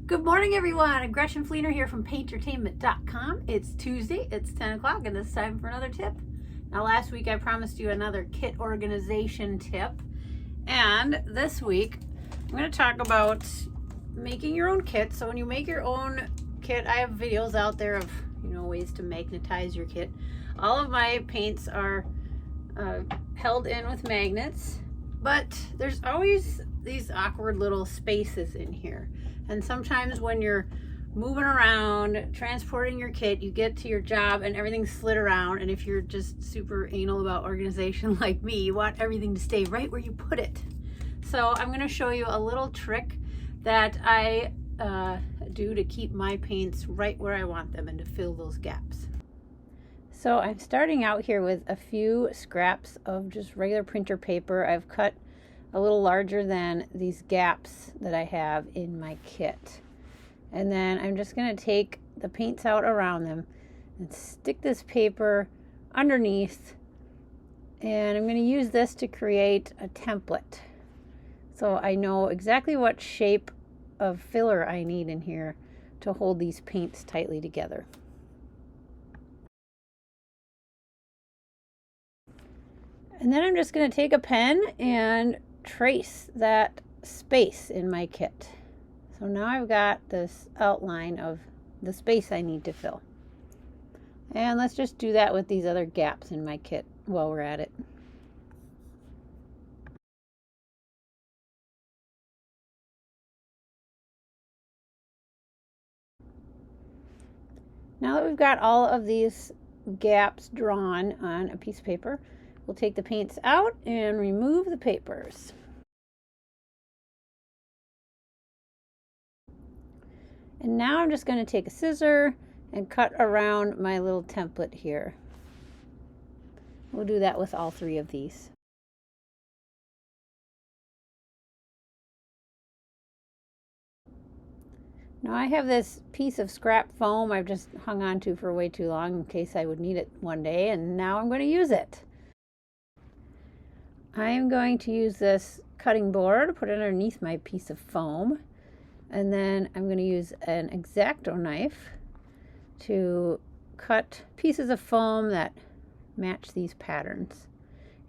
Good morning, everyone. Gretchen Fleener here from paintertainment.com. It's Tuesday, it's 10 o'clock, and it's time for another tip. Now, last week I promised you another kit organization tip, and this week I'm going to talk about making your own kit. So when you make your own kit, I have videos out there of ways to magnetize your kit. All of my paints are held in with magnets, but there's always these awkward little spaces in here. And sometimes when you're moving around, transporting your kit, you get to your job and everything's slid around. And if you're just super anal about organization like me, you want everything to stay right where you put it. So I'm going to show you a little trick that I do to keep my paints right where I want them and to fill those gaps. So I'm starting out here with a few scraps of just regular printer paper. I've cut a little larger than these gaps that I have in my kit. And then I'm just going to take the paints out around them and stick this paper underneath. And I'm going to use this to create a template. So I know exactly what shape of filler I need in here to hold these paints tightly together. And then I'm just going to take a pen and trace that space in my kit. So now I've got this outline of the space I need to fill. And let's just do that with these other gaps in my kit while we're at it. Now that we've got all of these gaps drawn on a piece of paper, we'll take the paints out and remove the papers. And now I'm just going to take a scissor and cut around my little template here. We'll do that with all three of these. Now I have this piece of scrap foam I've just hung on to for way too long in case I would need it one day, and now I'm going to use it. I'm going to use this cutting board, put it underneath my piece of foam, and then I'm going to use an X-Acto knife to cut pieces of foam that match these patterns.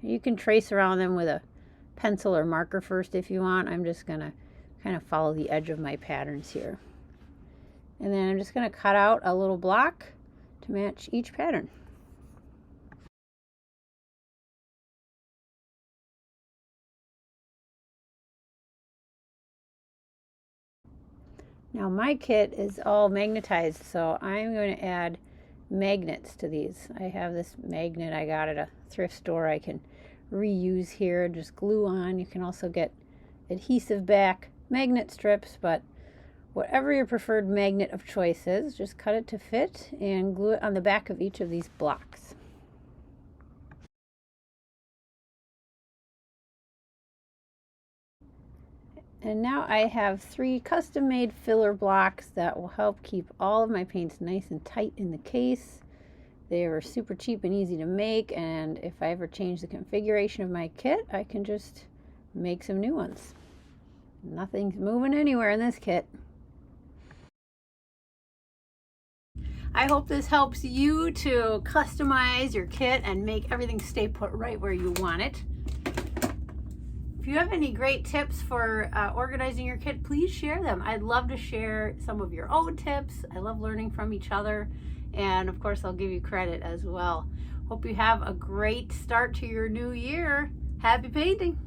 You can trace around them with a pencil or marker first if you want. I'm just going to kind of follow the edge of my patterns here. And then I'm just going to cut out a little block to match each pattern. Now my kit is all magnetized, so I'm going to add magnets to these. I have this magnet I got at a thrift store I can reuse here, just glue on. You can also get adhesive back magnet strips, but whatever your preferred magnet of choice is, just cut it to fit and glue it on the back of each of these blocks. And now I have 3 custom-made filler blocks that will help keep all of my paints nice and tight in the case. They are super cheap and easy to make, and if I ever change the configuration of my kit, I can just make some new ones. Nothing's moving anywhere in this kit. I hope this helps you to customize your kit and make everything stay put right where you want it. If you have any great tips for organizing your kit, please share them. I'd love to share some of your own tips. I love learning from each other. And of course, I'll give you credit as well. Hope you have a great start to your new year. Happy painting!